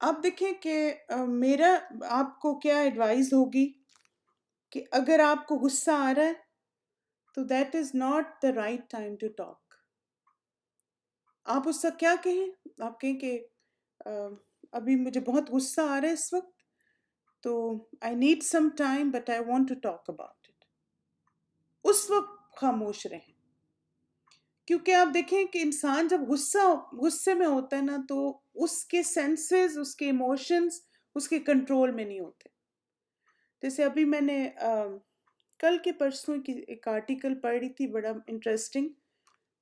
آپ دیکھیں کہ میرا آپ کو کیا ایڈوائز ہوگی کہ اگر آپ کو غصہ آ رہا ہے تو that is not the right time to talk. آپ اس سے کیا کہیں؟ آپ کہیں کہ ابھی مجھے بہت غصہ آ رہا ہے اس وقت، تو I need some time but I want to talk about it. اس وقت خاموش رہیں، کیونکہ آپ دیکھیں کہ انسان جب غصے میں ہوتا ہے نا تو اس کے سینسز، اس کے ایموشنز اس کے کنٹرول میں نہیں ہوتے. جیسے ابھی میں نے کل کے پرسوں کی ایک آرٹیکل پڑھ رہی تھی، بڑا انٹرسٹنگ.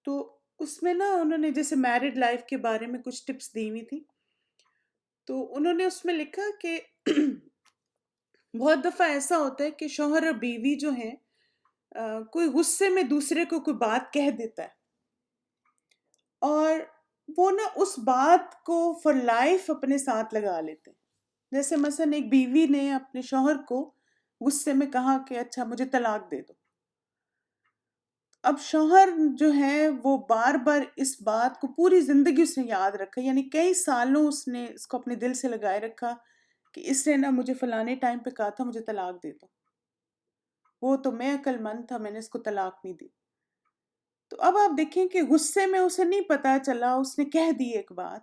تو اس میں نا انہوں نے جیسے میرڈ لائف کے بارے میں کچھ ٹپس دی ہوئی تھی. تو انہوں نے اس میں لکھا کہ بہت دفعہ ایسا ہوتا ہے کہ شوہر اور بیوی جو ہیں کوئی غصے میں دوسرے کو کوئی بات کہہ دیتا ہے، اور وہ نا اس بات کو فار لائف اپنے ساتھ لگا لیتے ہیں. جیسے مثلا ایک بیوی نے اپنے شوہر کو غصے میں کہا کہ اچھا مجھے طلاق دے دو. اب شوہر جو ہے وہ بار بار اس بات کو پوری زندگی اس نے یاد رکھا، یعنی کئی سالوں اس نے اس کو اپنے دل سے لگائے رکھا کہ اس نے نا مجھے فلانے ٹائم پہ کہا تھا مجھے طلاق دے دو، وہ تو میں عقل مند تھا، میں نے اس کو طلاق نہیں دی. تو اب آپ دیکھیں کہ غصے میں اسے نہیں پتا چلا، اس نے کہہ دی ایک بات،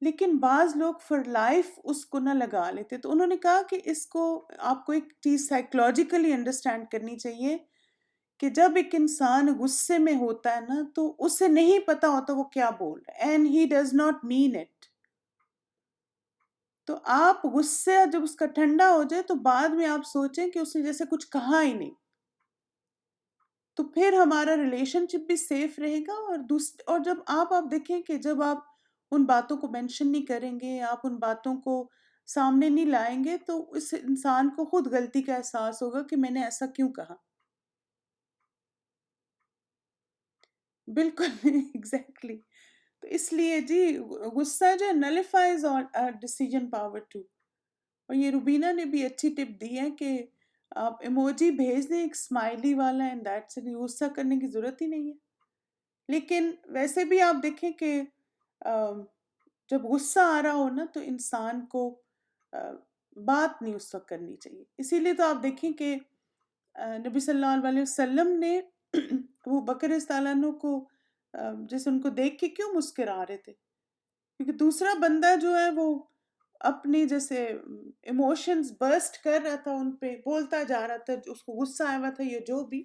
لیکن بعض لوگ فار لائف اس کو نہ لگا لیتے. تو انہوں نے کہا کہ اس کو آپ کو ایک چیز سائیکولوجیکلی انڈرسٹینڈ کرنی چاہیے کہ جب ایک انسان غصے میں ہوتا ہے نا تو اسے نہیں پتا ہوتا وہ کیا بول رہا ہے، and he does not mean it. تو آپ غصہ جب اس کا ٹھنڈا ہو جائے تو بعد میں آپ سوچیں کہ اس نے جیسے کچھ کہا ہی نہیں، تو پھر ہمارا ریلیشن شپ بھی سیف رہے گا. اور جب آپ دیکھیں کہ جب آپ ان باتوں کو مینشن نہیں کریں گے، آپ ان باتوں کو سامنے نہیں لائیں گے، تو اس انسان کو خود غلطی کا احساس ہوگا کہ میں نے ایسا کیوں کہا. بالکل ایگزیکٹلی. تو اس لیے جی غصہ جو ہے نلیفائز ڈیسیجن پاور ٹو. اور یہ روبینہ نے بھی اچھی ٹپ دی ہے کہ آپ ایموجی بھیج دیں ایک اسمائلی والا، اینڈ دیٹ سے غصہ کرنے کی ضرورت ہی نہیں ہے. لیکن ویسے بھی آپ دیکھیں کہ جب غصہ آ رہا ہو نا تو انسان کو بات نہیں اس وقت کرنی چاہیے. اسی لیے تو آپ دیکھیں کہ نبی صلی اللہ علیہ وسلم نے وہ بکر رضی اللہ عنہ کو جیسے ان کو دیکھ کے کیوں مسکرا رہے تھے، کیونکہ دوسرا بندہ جو ہے وہ اپنی جیسے ایموشنز برسٹ کر رہا تھا، ان پہ بولتا جا رہا تھا، اس کو غصہ آیا ہوا تھا یا جو بھی.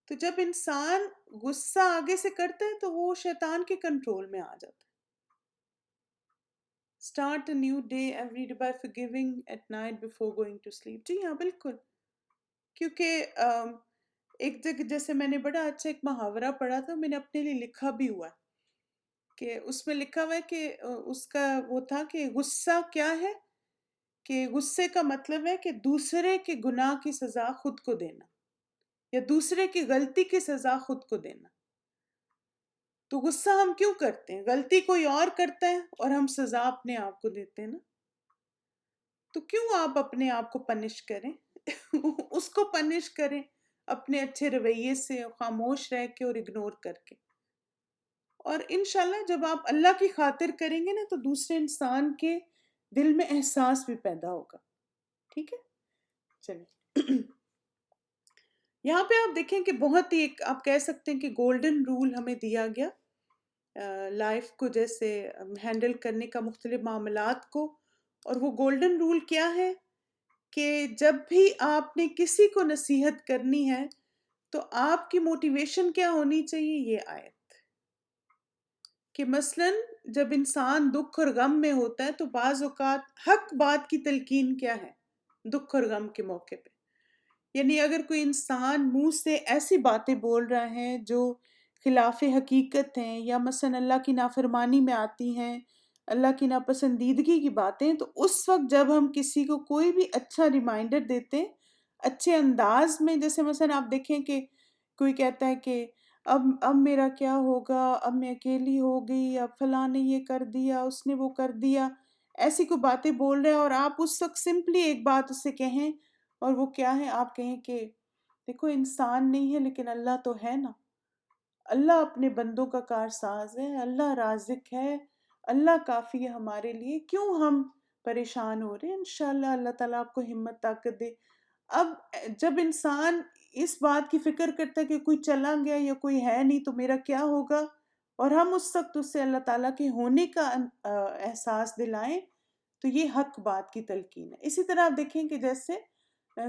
تو جب انسان غصہ آگے سے کرتا ہے تو وہ شیطان کے کنٹرول میں آ جاتا ہے. Start a new day every day by forgiving at night before going to sleep. جی ہاں بالکل. کیونکہ ایک جگہ جیسے میں نے بڑا اچھا ایک محاورہ پڑھا تھا، میں نے اپنے لیے لکھا بھی ہوا ہے کہ اس میں لکھا ہوا ہے کہ اس کا وہ تھا کہ غصہ کیا ہے، کہ غصے کا مطلب ہے کہ دوسرے کے گناہ کی سزا خود کو دینا یا دوسرے کی غلطی کی سزا خود کو دینا. تو غصہ ہم کیوں کرتے ہیں؟ غلطی کوئی اور کرتا ہے اور ہم سزا اپنے آپ کو دیتے ہیں نا. تو کیوں آپ اپنے آپ کو پنش کریں؟ اس کو پنش کریں اپنے اچھے رویے سے، خاموش رہ کے اور اگنور کر کے. اور انشاءاللہ جب آپ اللہ کی خاطر کریں گے نا تو دوسرے انسان کے دل میں احساس بھی پیدا ہوگا. ٹھیک ہے، چلیے. یہاں پہ آپ دیکھیں کہ بہت ہی ایک آپ کہہ سکتے ہیں کہ گولڈن رول ہمیں دیا گیا لائف کو جیسے ہینڈل کرنے کا، مختلف معاملات کو. اور وہ گولڈن رول کیا ہے کہ جب بھی آپ نے کسی کو نصیحت کرنی ہے تو آپ کی موٹیویشن کیا ہونی چاہیے؟ یہ آیت کہ مثلا جب انسان دکھ اور غم میں ہوتا ہے تو بعض اوقات حق بات کی تلقین کیا ہے دکھ اور غم کے موقع پہ. یعنی اگر کوئی انسان منہ سے ایسی باتیں بول رہا ہے جو خلاف حقیقت ہیں یا مثلا اللہ کی نافرمانی میں آتی ہیں، اللہ کی ناپسندیدگی کی باتیں، تو اس وقت جب ہم کسی کو کوئی بھی اچھا ریمائنڈر دیتے ہیں اچھے انداز میں، جیسے مثلا آپ دیکھیں کہ کوئی کہتا ہے کہ اب میرا کیا ہوگا، اب میں اکیلی ہو گئی، اب فلاں نے یہ کر دیا، اس نے وہ کر دیا، ایسی کوئی باتیں بول رہے ہیں، اور آپ اس وقت سمپلی ایک بات اسے کہیں، اور وہ کیا ہے؟ آپ کہیں کہ دیکھو انسان نہیں ہے لیکن اللہ تو ہے نا، اللہ اپنے بندوں کا کارساز ہے، اللہ رازق ہے، اللہ کافی ہے ہمارے لیے، کیوں ہم پریشان ہو رہے ہیں؟ انشاءاللہ اللہ تعالیٰ آپ کو ہمت طاقت دے۔ اب جب انسان اس بات کی فکر کرتا ہے کہ کوئی چلا گیا یا کوئی ہے نہیں تو میرا کیا ہوگا، اور ہم اس وقت اس سے اللہ تعالیٰ کے ہونے کا احساس دلائیں، تو یہ حق بات کی تلقین ہے۔ اسی طرح آپ دیکھیں کہ جیسے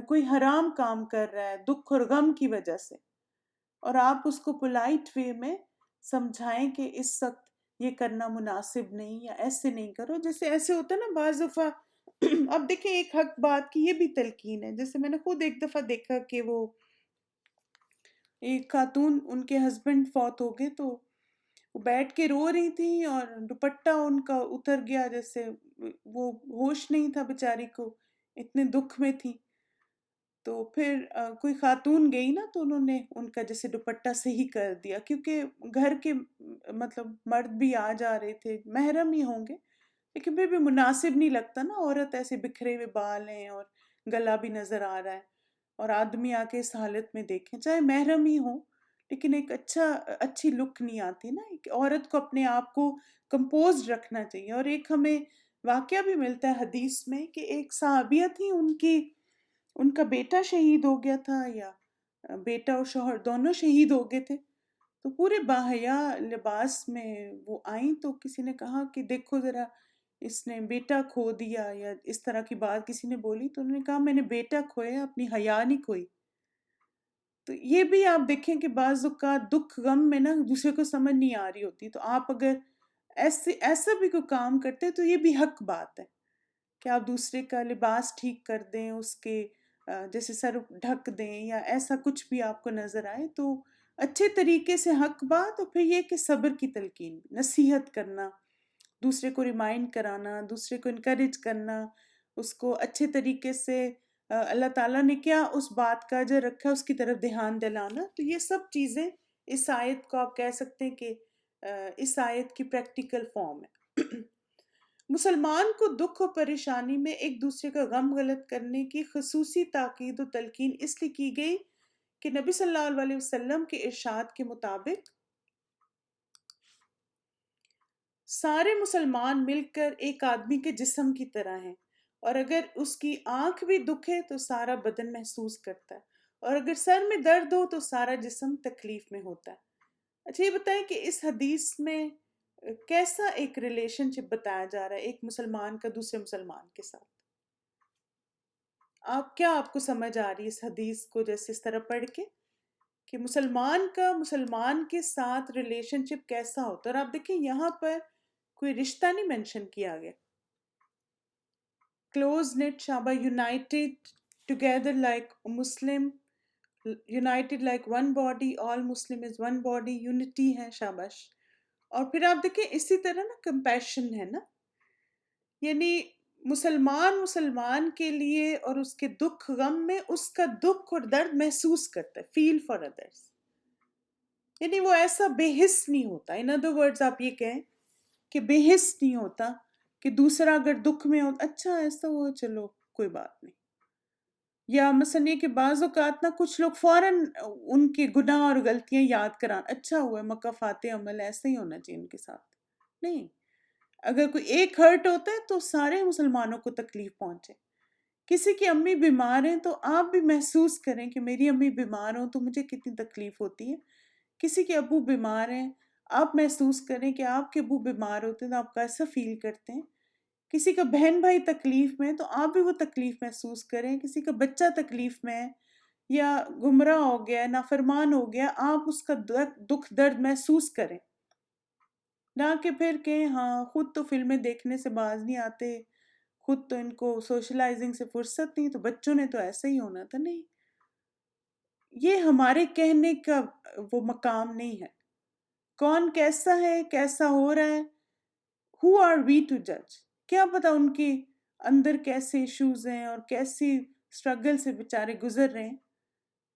کوئی حرام کام کر رہا ہے دکھ اور غم کی وجہ سے، اور آپ اس کو پولائٹ وے میں سمجھائیں کہ اس وقت یہ کرنا مناسب نہیں، یا ایسے نہیں کرو، جیسے ایسے ہوتا ہے نا بعض دفعہ۔ اب دیکھیں ایک حق بات کی یہ بھی تلقین ہے، جیسے میں نے خود ایک دفعہ دیکھا کہ وہ ایک خاتون، ان کے ہسبینڈ فوت ہو گئے، تو وہ بیٹھ کے رو رہی تھیں اور دوپٹہ ان کا اتر گیا، جیسے وہ ہوش نہیں تھا بیچاری کو، اتنے دکھ میں تھی۔ تو پھر کوئی خاتون گئی نا، تو انہوں نے ان کا جیسے دوپٹہ صحیح کر دیا، کیونکہ گھر کے مطلب مرد بھی آ جا رہے تھے، محرم ہی ہوں گے، لیکن پھر بھی مناسب نہیں لگتا نا، عورت ایسے بکھرے ہوئے بال ہیں اور گلا بھی نظر آ رہا ہے، اور آدمی آ کے اس حالت میں دیکھیں، چاہے محرم ہی ہو، لیکن ایک اچھی لک نہیں آتی نا۔ ایک عورت کو اپنے آپ کو کمپوزڈ رکھنا چاہیے۔ اور ایک ہمیں واقعہ بھی ملتا ہے حدیث میں کہ ایک صحابیہ تھی، ان کا بیٹا شہید ہو گیا تھا، یا بیٹا اور شوہر دونوں شہید ہو گئے تھے، تو پورے باحیا لباس میں وہ آئیں، تو کسی نے کہا کہ دیکھو ذرا، اس نے بیٹا کھو دیا، یا اس طرح کی بات کسی نے بولی، تو انہوں نے کہا میں نے بیٹا کھویا، اپنی حیا نہیں کھوئی۔ تو یہ بھی آپ دیکھیں کہ بعض اوقات دکھ غم میں نا دوسرے کو سمجھ نہیں آ رہی ہوتی، تو آپ اگر ایسا بھی کوئی کام کرتے تو یہ بھی حق بات ہے کہ آپ دوسرے کا لباس ٹھیک کر دیں، اس کے جیسے سر ڈھک دیں، یا ایسا کچھ بھی آپ کو نظر آئے تو اچھے طریقے سے حق بات۔ اور پھر یہ کہ صبر کی تلقین، نصیحت کرنا، دوسرے کو ریمائنڈ کرانا، دوسرے کو انکریج کرنا، اس کو اچھے طریقے سے اللہ تعالیٰ نے کیا اس بات کا اجر رکھا اس کی طرف دھیان دلانا۔ تو یہ سب چیزیں اس آیت کو آپ کہہ سکتے ہیں کہ اس آیت کی پریکٹیکل فارم ہے۔ مسلمان کو دکھ و پریشانی میں ایک دوسرے کا غم غلط کرنے کی خصوصی تاکید و تلقین اس لیے کی گئی کہ نبی صلی اللہ علیہ وسلم کے ارشاد کے مطابق سارے مسلمان مل کر ایک آدمی کے جسم کی طرح ہیں، اور اگر اس کی آنکھ بھی دکھے تو سارا بدن محسوس کرتا ہے، اور اگر سر میں درد ہو تو سارا جسم تکلیف میں ہوتا ہے۔ اچھا یہ بتائیں کہ اس حدیث میں کیسا ایک ریلیشن شپ بتایا جا رہا ہے ایک مسلمان کا دوسرے مسلمان کے ساتھ؟ آپ کو سمجھ آ رہی ہے اس حدیث کو جیسے اس طرح پڑھ کے کہ مسلمان کا مسلمان کے ساتھ ریلیشن شپ کیسا ہوتا ہے؟ اور آپ دیکھیں یہاں پر کوئی رشتہ نہیں مینشن کیا گیا۔ کلوز نٹ، شابہ، united together like Muslim, united like one body, all Muslim is one body, unity ہے، شاباش۔ اور پھر آپ دیکھیں اسی طرح نا کمپیشن ہے نا، یعنی مسلمان کے لیے اور اس کے دکھ غم میں اس کا دکھ اور درد محسوس کرتا ہے، فیل فار ادرس، یعنی وہ ایسا بے حس نہیں ہوتا۔ ان ادر ورڈز آپ یہ کہیں کہ بے حس نہیں ہوتا کہ دوسرا اگر دکھ میں ہو اچھا ایسا ہو چلو کوئی بات نہیں، یا مثلا یہ کہ بعض اوقات نا کچھ لوگ فوراً ان کے گناہ اور غلطیاں یاد کران، اچھا ہوا مقافات عمل، ایسا ہی ہونا چاہیے ان کے ساتھ۔ نہیں، اگر کوئی ایک ہرٹ ہوتا ہے تو سارے مسلمانوں کو تکلیف پہنچے۔ کسی کی امی بیمار ہیں تو آپ بھی محسوس کریں کہ میری امی بیمار ہوں تو مجھے کتنی تکلیف ہوتی ہے۔ کسی کے ابو بیمار ہیں، آپ محسوس کریں کہ آپ کے ابو بیمار ہوتے ہیں تو آپ کیسا فیل کرتے ہیں۔ کسی کا بہن بھائی تکلیف میں ہے تو آپ بھی وہ تکلیف محسوس کریں۔ کسی کا بچہ تکلیف میں ہے یا گمراہ ہو گیا، نافرمان ہو گیا، آپ اس کا دکھ درد محسوس کریں، نہ کہ پھر کہ ہاں خود تو فلمیں دیکھنے سے باز نہیں آتے، خود تو ان کو سوشلائزنگ سے فرصت نہیں، تو بچوں نے تو ایسا ہی ہونا تھا۔ نہیں، یہ ہمارے کہنے کا وہ مقام نہیں ہے۔ کون کیسا ہے، کیسا ہو رہا ہے، who are we to judge؟ کیا پتا ان کے اندر کیسے ایشوز ہیں اور کیسی اسٹرگل سے بیچارے گزر رہے ہیں۔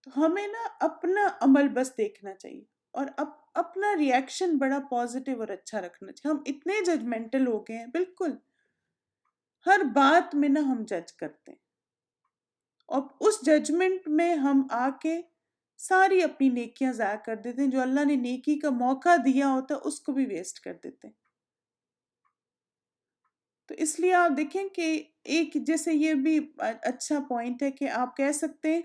تو ہمیں نا اپنا عمل بس دیکھنا چاہیے، اور اپنا ریئیکشن بڑا پازیٹیو اور اچھا رکھنا چاہیے۔ ہم اتنے ججمنٹل ہو گئے ہیں، بالکل ہر بات میں نا ہم جج کرتے ہیں، اور اس ججمنٹ میں ہم آ کے ساری اپنی نیکیاں ضائع کر دیتے ہیں، جو اللہ نے نیکی کا موقع دیا ہوتا ہے اس کو بھی ویسٹ کر دیتے ہیں۔ تو اس لیے آپ دیکھیں کہ ایک جیسے یہ بھی اچھا پوائنٹ ہے کہ آپ کہہ سکتے ہیں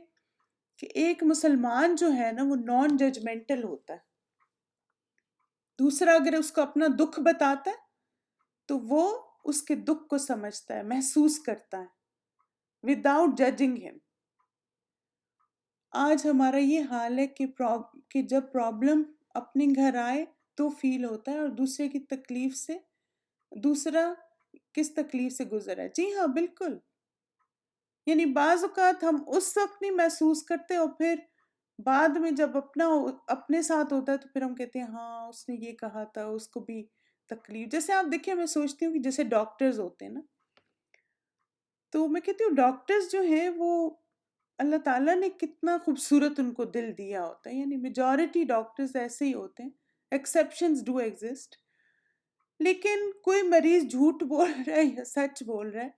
کہ ایک مسلمان جو ہے نا وہ نان ججمنٹل ہوتا ہے. دوسرا اگر اس کو اپنا دکھ بتاتا ہے تو وہ اس کے دکھ کو سمجھتا ہے، محسوس کرتا ہے وداؤٹ ججنگ ہم. آج ہمارا یہ حال ہے کہ جب پرابلم اپنے گھر آئے تو فیل ہوتا ہے، اور دوسرے کی تکلیف سے دوسرا کس تکلیف سے گزرا ہے. جی ہاں بالکل. یعنی بعض اوقات ہم اس وقت نہیں محسوس کرتے، اور پھر بعد میں جب اپنے ساتھ ہوتا ہے تو پھر ہم کہتے ہیں ہاں اس نے یہ کہا تھا، اس کو بھی تکلیف. جیسے آپ دیکھیں، میں سوچتی ہوں کہ جیسے ڈاکٹرز ہوتے ہیں نا، تو میں کہتی ہوں ڈاکٹرز جو ہیں وہ اللہ تعالیٰ نے کتنا خوبصورت ان کو دل دیا ہوتا ہے. یعنی میجورٹی ڈاکٹرز ایسے ہی ہوتے ہیں، ایکسیپشنز ڈو ایگزسٹ. لیکن کوئی مریض جھوٹ بول رہا ہے یا سچ بول رہا ہے،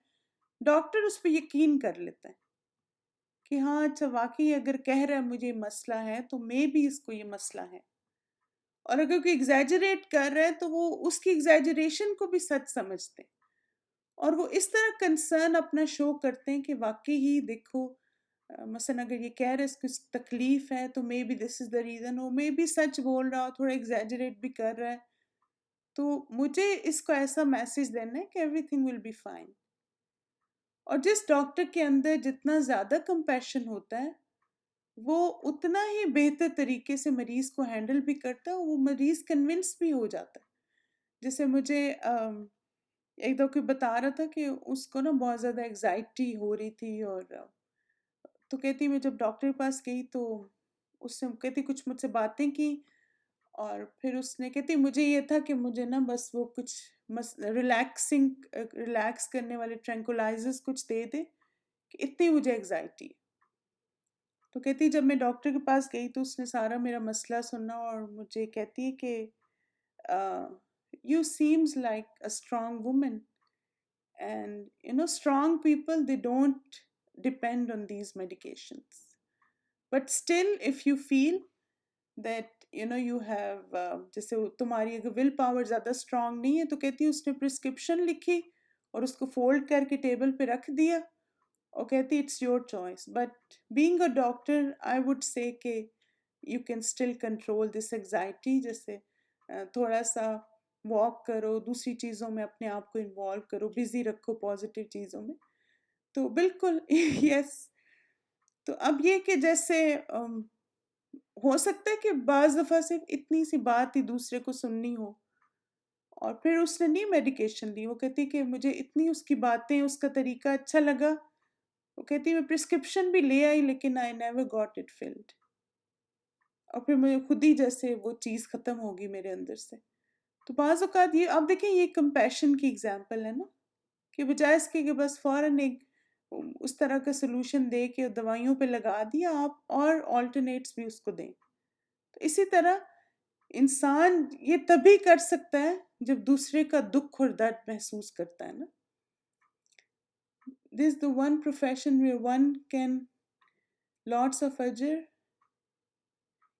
ڈاکٹر اس پہ یقین کر لیتا ہے کہ ہاں اچھا واقعی اگر کہہ رہا ہے مجھے یہ مسئلہ ہے تو میں بھی اس کو یہ مسئلہ ہے. اور اگر کوئی ایگزیجریٹ کر رہا ہے تو وہ اس کی ایگزیجریشن کو بھی سچ سمجھتے ہیں، اور وہ اس طرح کنسرن اپنا شو کرتے ہیں کہ واقعی ہی دیکھو مثلا اگر یہ کہہ رہے اس کو تکلیف ہے تو may be this is the reason, وہ مے بی سچ بول رہا ہو، تھوڑا ایگزیجریٹ بھی کر رہا ہے. تو مجھے اس کو ایسا میسج دینا ہے کہ everything will be fine. اور جس ڈاکٹر کے اندر جتنا زیادہ کمپیشن ہوتا ہے وہ اتنا ہی بہتر طریقے سے مریض کو ہینڈل بھی کرتا ہے، وہ مریض کنونس بھی ہو جاتا ہے. جیسے مجھے ایک دفعہ کوئی بتا رہا تھا کہ اس کو نا بہت زیادہ ایگزائٹی ہو رہی تھی، اور تو کہتی میں جب ڈاکٹر کے پاس گئی تو اس سے کہتی کچھ مجھ سے باتیں کی، اور پھر اس نے کہتی مجھے یہ تھا کہ مجھے نا بس وہ کچھ ریلیکس کرنے والے ٹرینکولائزرز کچھ دے دے کہ اتنی مجھے ایگزائٹی. تو کہتی جب میں ڈاکٹر کے پاس گئی تو اس نے سارا میرا مسئلہ سنا، اور مجھے کہتی ہے کہ you seems like a strong woman, and you know strong people they don't depend on these medications, but still if you feel that you know you have جیسے تمہاری اگر ول پاور زیادہ اسٹرانگ نہیں ہے، تو کہتی اس نے پرسکرپشن لکھی اور اس کو فولڈ کر کے ٹیبل پہ رکھ دیا، اور کہتی it's your choice. But being a doctor I would say کہ you can still control this anxiety. جیسے تھوڑا سا واک کرو، دوسری چیزوں میں اپنے آپ کو انوالو کرو، بزی رکھو پازیٹیو چیزوں میں. تو بالکل یس. تو اب یہ کہ جیسے ہو سکتا ہے کہ بعض دفعہ صرف اتنی سی بات ہی دوسرے کو سننی ہو، اور پھر اس نے نہیں میڈیکیشن دی. وہ کہتی کہ مجھے اتنی اس کی باتیں، اس کا طریقہ اچھا لگا. وہ کہتی میں پرسکرپشن بھی لے آئی لیکن I never got it filled, اور پھر مجھے خود ہی جیسے وہ چیز ختم ہوگی میرے اندر سے. تو بعض اوقات یہ آپ دیکھیں یہ کمپیشن کی اگزامپل ہے نا، کہ بجائے اس کے کہ بس فوراً ایک اس طرح کا سلوشن دے کے دوائیوں پہ لگا دیا، آپ اور آلٹرنیٹس بھی اس کو دیں. تو اسی طرح انسان یہ تبھی کر سکتا ہے جب دوسرے کا دکھ اور درد محسوس کرتا ہے نا. This is the one profession where one can lots of ajr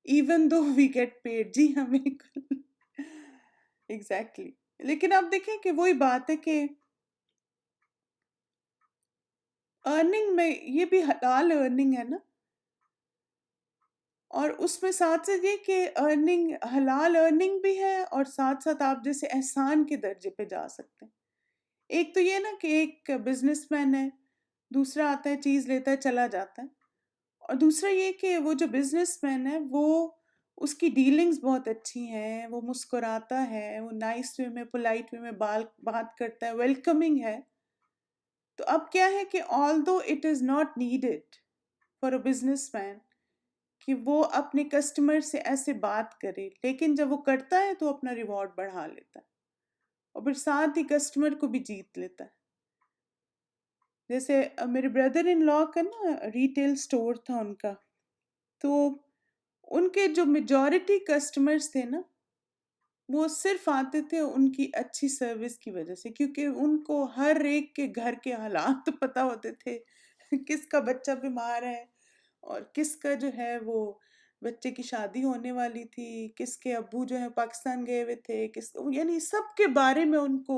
even though we get paid. جی ہاں بالکل ایگزیکٹلی. لیکن آپ دیکھیں کہ وہی بات ہے کہ ارننگ میں یہ بھی حلال ارننگ ہے نا، اور اس میں ساتھ ساتھ یہ کہ ارننگ حلال ارننگ بھی ہے، اور ساتھ ساتھ آپ جیسے احسان کے درجے پہ جا سکتے ہیں. ایک تو یہ نا کہ ایک بزنس مین ہے، دوسرا آتا ہے چیز لیتا ہے چلا جاتا ہے، اور دوسرا یہ کہ وہ جو بزنس مین ہے وہ اس کی ڈیلنگز بہت اچھی ہیں، وہ مسکراتا ہے، وہ نائس وے میں پولائٹ وے میں بات کرتا ہے، ویلکمنگ ہے. تو اب کیا ہے کہ although it is not needed for a businessman کہ وہ اپنے کسٹمر سے ایسے بات کرے، لیکن جب وہ کرتا ہے تو اپنا ریوارڈ بڑھا لیتا ہے، اور پھر ساتھ ہی کسٹمر کو بھی جیت لیتا ہے. جیسے میرے بردر ان لا کا نا ریٹیل سٹور تھا ان کا، تو ان کے جو میجورٹی کسٹمرز تھے نا وہ صرف آتے تھے ان کی اچھی سروس کی وجہ سے، کیونکہ ان کو ہر ایک کے گھر کے حالات پتہ ہوتے تھے کس کا بچہ بیمار ہے، اور کس کا جو ہے وہ بچے کی شادی ہونے والی تھی، کس کے ابو جو ہے پاکستان گئے ہوئے تھے، یعنی سب کے بارے میں ان کو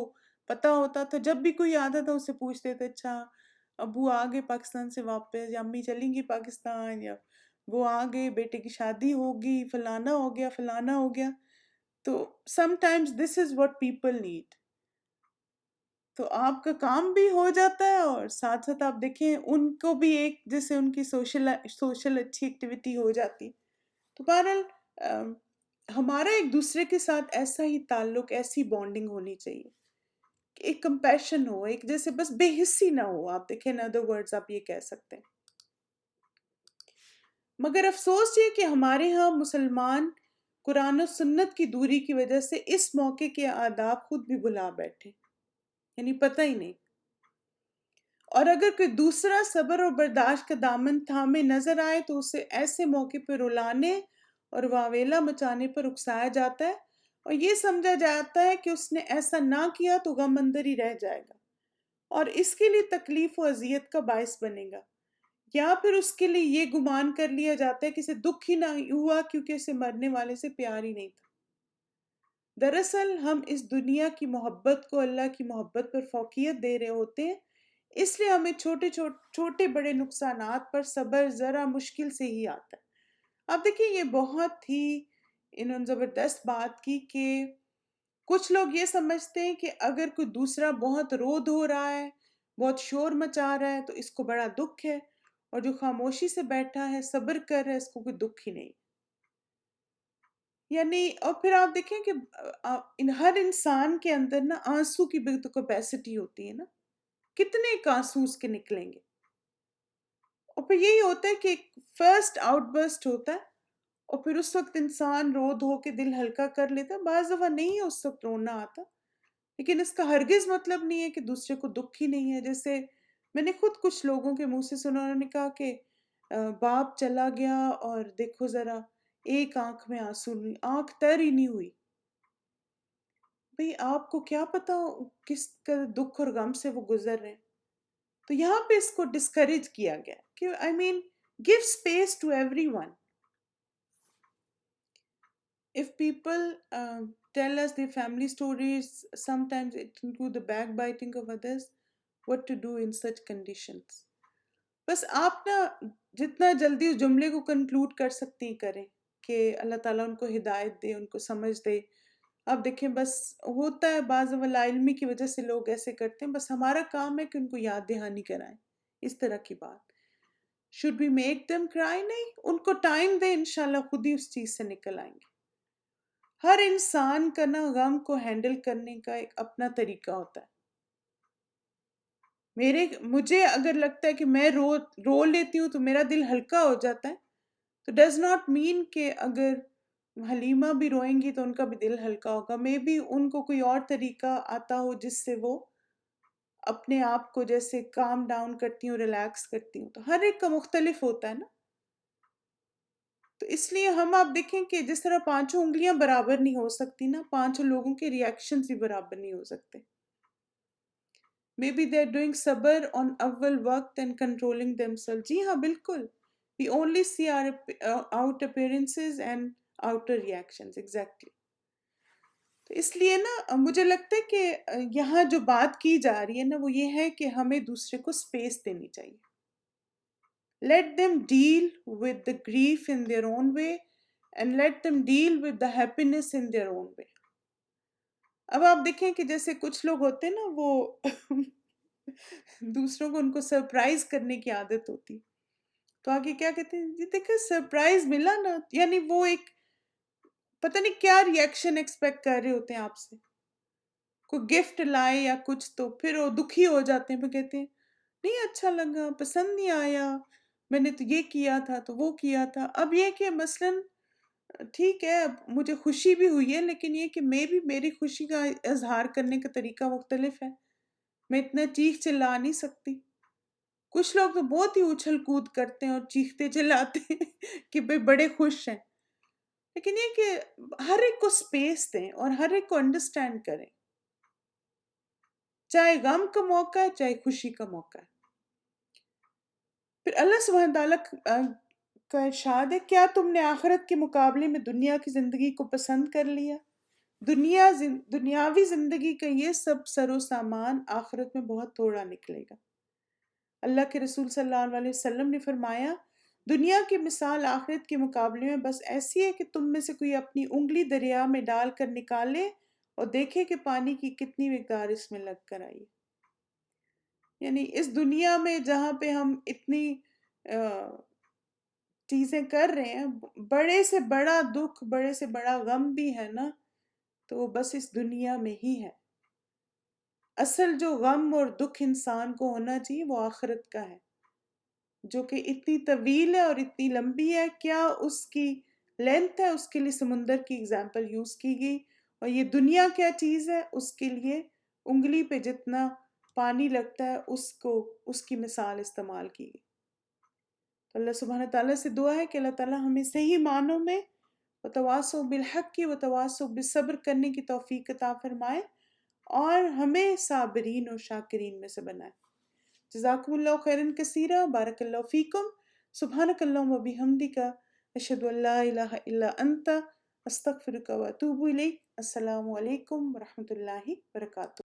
پتہ ہوتا تھا، جب بھی کوئی آتا تھا اس سے پوچھتے تھے اچھا ابو آ گئے پاکستان سے واپس، یا امی چلیں گی پاکستان، یا وہ آ گئے، بیٹے کی شادی ہوگی، فلانا ہو گیا فلانا ہو گیا. تو some times this is what people need. تو آپ کا کام بھی ہو جاتا ہے اور ساتھ ساتھ آپ دیکھیں ان کو بھی ایک جیسے ان کی سوشل اچھی ایکٹیویٹی ہو جاتی. تو بہرحال ہمارا ایک دوسرے کے ساتھ ایسا ہی تعلق، ایسی بانڈنگ ہونی چاہیے کہ ایک کمپیشن ہو، ایک جیسے بس بے حسی نہ ہو. آپ دیکھیں ان ادر ورڈز آپ یہ کہہ سکتے ہیں. مگر افسوس یہ کہ ہمارے ہاں مسلمان قرآن و سنت کی دوری کی وجہ سے اس موقع کے آداب خود بھی بھلا بیٹھے، یعنی پتہ ہی نہیں. اور اگر کوئی دوسرا صبر اور برداشت کا دامن تھامے نظر آئے تو اسے ایسے موقع پہ رلانے اور واویلا مچانے پر اکسایا جاتا ہے، اور یہ سمجھا جاتا ہے کہ اس نے ایسا نہ کیا تو غم اندر ہی رہ جائے گا اور اس کے لیے تکلیف و اذیت کا باعث بنے گا، یا پھر اس کے لیے یہ گمان کر لیا جاتا ہے کہ اسے دکھ ہی نہ ہوا کیونکہ اسے مرنے والے سے پیار ہی نہیں تھا. دراصل ہم اس دنیا کی محبت کو اللہ کی محبت پر فوقیت دے رہے ہوتے ہیں، اس لیے ہمیں چھوٹے بڑے نقصانات پر صبر ذرا مشکل سے ہی آتا ہے. اب دیکھیں یہ بہت ہی انہوں نے زبردست بات کی کہ کچھ لوگ یہ سمجھتے ہیں کہ اگر کوئی دوسرا بہت رو دھو رہا ہے، بہت شور مچا رہا ہے تو اس کو بڑا دکھ ہے، اور جو خاموشی سے بیٹھا ہے صبر کر رہا ہے اس کو کوئی دکھ ہی نہیں. یعنی اور پھر آپ دیکھیں کہ ہر انسان کے اندر نا آنسو کی بھی تو کیپیسٹی ہوتی ہے نا، کتنے ایک آنسو اس کے نکلیں گے. اور پھر یہی ہوتا ہے کہ ایک فرسٹ آؤٹ برسٹ ہوتا ہے اور پھر اس وقت انسان رو دھو کے دل ہلکا کر لیتا ہے. بعض دفعہ نہیں ہے اس وقت رونا آتا، لیکن اس کا ہرگز مطلب نہیں ہے کہ دوسرے کو دکھ ہی نہیں ہے. جیسے میں نے خود کچھ لوگوں کے منہ سے سنا، انہوں نے کہا کہ باپ چلا گیا اور دیکھو ذرا ایک آنکھ میں آنسو نہیں، آنکھ تر ہی نہیں ہوئی. بھئی آپ کو کیا پتا کس کا دکھ اور غم سے وہ گزر رہے ہیں. تو یہاں پہ اس کو ڈسکریج کیا گیا کہ I mean give space to everyone. If people tell us their family stories, sometimes it include the backbiting of others. What to do in such conditions? بس آپ نا جتنا جلدی اس جملے کو کنکلوڈ کر سکتی ہیں کریں کہ اللہ تعالیٰ ان کو ہدایت دے، ان کو سمجھ دے. آپ دیکھیں بس ہوتا ہے بعض لا علمی کی وجہ سے لوگ ایسے کرتے ہیں، بس ہمارا کام ہے کہ ان کو یاد دہانی کرائیں اس طرح کی بات. should we make them cry؟ نہیں، ان کو ٹائم دیں، انشاءاللہ خود ہی اس چیز سے نکل آئیں گے. ہر انسان کا نا غم کو ہینڈل کرنے کا ایک اپنا طریقہ ہوتا ہے. مجھے اگر لگتا ہے کہ میں رو لیتی ہوں تو میرا دل ہلکا ہو جاتا ہے، تو ڈز ناٹ مین کہ اگر حلیمہ بھی روئیں گی تو ان کا بھی دل ہلکا ہوگا. مے بی ان کو کوئی اور طریقہ آتا ہو جس سے وہ اپنے آپ کو جیسے کام ڈاؤن کرتی ہوں، ریلیکس کرتی ہوں. تو ہر ایک کا مختلف ہوتا ہے نا. تو اس لیے ہم آپ دیکھیں کہ جس طرح پانچوں انگلیاں برابر نہیں ہو سکتی نا، پانچوں لوگوں کے ریاکشنز بھی برابر نہیں ہو سکتے. Maybe they're doing صبر on اول وقت and controlling themselves. جی ہاں بالکل. We only see our out appearances and outer reactions. Exactly. تو اس لیے نا مجھے لگتا ہے کہ یہاں جو بات کی جا رہی ہے نا وہ یہ ہے کہ ہمیں دوسرے کو سپیس دینی چاہیے. Let them deal with the grief in their own way and let them deal with the happiness in their own way. اب آپ دیکھیں کہ جیسے کچھ لوگ ہوتے ہیں نا وہ دوسروں کو ان کو سرپرائز کرنے کی عادت ہوتی، تو آگے کیا کہتے ہیں جی دیکھیں سرپرائز ملا نا، یعنی وہ ایک پتہ نہیں کیا ریئیکشن ایکسپیکٹ کر رہے ہوتے ہیں آپ سے. کوئی گفٹ لائے یا کچھ تو پھر وہ دکھی ہو جاتے ہیں، پھر کہتے ہیں نہیں اچھا لگا، پسند نہیں آیا، میں نے تو یہ کیا تھا تو وہ کیا تھا. اب یہ کہ مثلاً ٹھیک ہے اب مجھے خوشی بھی ہوئی ہے، لیکن یہ کہ میں بھی میری خوشی کا اظہار کرنے کا طریقہ مختلف ہے. میں اتنا چیخ چلا نہیں سکتی. کچھ لوگ تو بہت ہی اچھل کود کرتے ہیں اور چیختے چلاتے ہیں کہ بھئی بڑے خوش ہیں. لیکن یہ کہ ہر ایک کو سپیس دیں اور ہر ایک کو انڈرسٹینڈ کریں، چاہے غم کا موقع ہے چاہے خوشی کا موقع ہے. پھر اللہ سبحانہ تعالیٰ کا ارشاد ہے کیا تم نے آخرت کے مقابلے میں دنیا کی زندگی کو پسند کر لیا؟ دنیاوی زندگی کا یہ سب سر و سامان آخرت میں بہت تھوڑا نکلے گا۔ اللہ کے رسول صلی اللہ علیہ وسلم نے فرمایا، دنیا کی مثال آخرت کے مقابلے میں بس ایسی ہے کہ تم میں سے کوئی اپنی انگلی دریا میں ڈال کر نکالے اور دیکھے کہ پانی کی کتنی مقدار اس میں لگ کر آئی۔ یعنی اس دنیا میں جہاں پہ ہم اتنی چیزیں کر رہے ہیں، بڑے سے بڑا دکھ، بڑے سے بڑا غم بھی ہے نا، تو وہ بس اس دنیا میں ہی ہے۔ اصل جو غم اور دکھ انسان کو ہونا چاہیے وہ آخرت کا ہے، جو کہ اتنی طویل ہے اور اتنی لمبی ہے۔ کیا اس کی لینتھ ہے، اس کے لیے سمندر کی اگزامپل یوز کی گئی، اور یہ دنیا کیا چیز ہے، اس کے لیے انگلی پہ جتنا پانی لگتا ہے اس کی مثال استعمال کی گئی۔ تو اللہ سبحانہ تعالیٰ سے دعا ہے کہ اللہ تعالیٰ ہمیں صحیح معنوں میں وتواصوا بالحق کی وتواصوا بالصبر کرنے کی توفیق عطا فرمائے، اور ہمیں صابرین اور شاکرین میں سے بنائے۔ جزاکم اللہ خیرا کثیرا، بارک اللہ فیکم، سبحانک اللہم و بحمدک، اشہد ان لا الہ الا انت، استغفرک و اتوب الیک۔ السلام علیکم ورحمۃ اللہ وبرکاتہ۔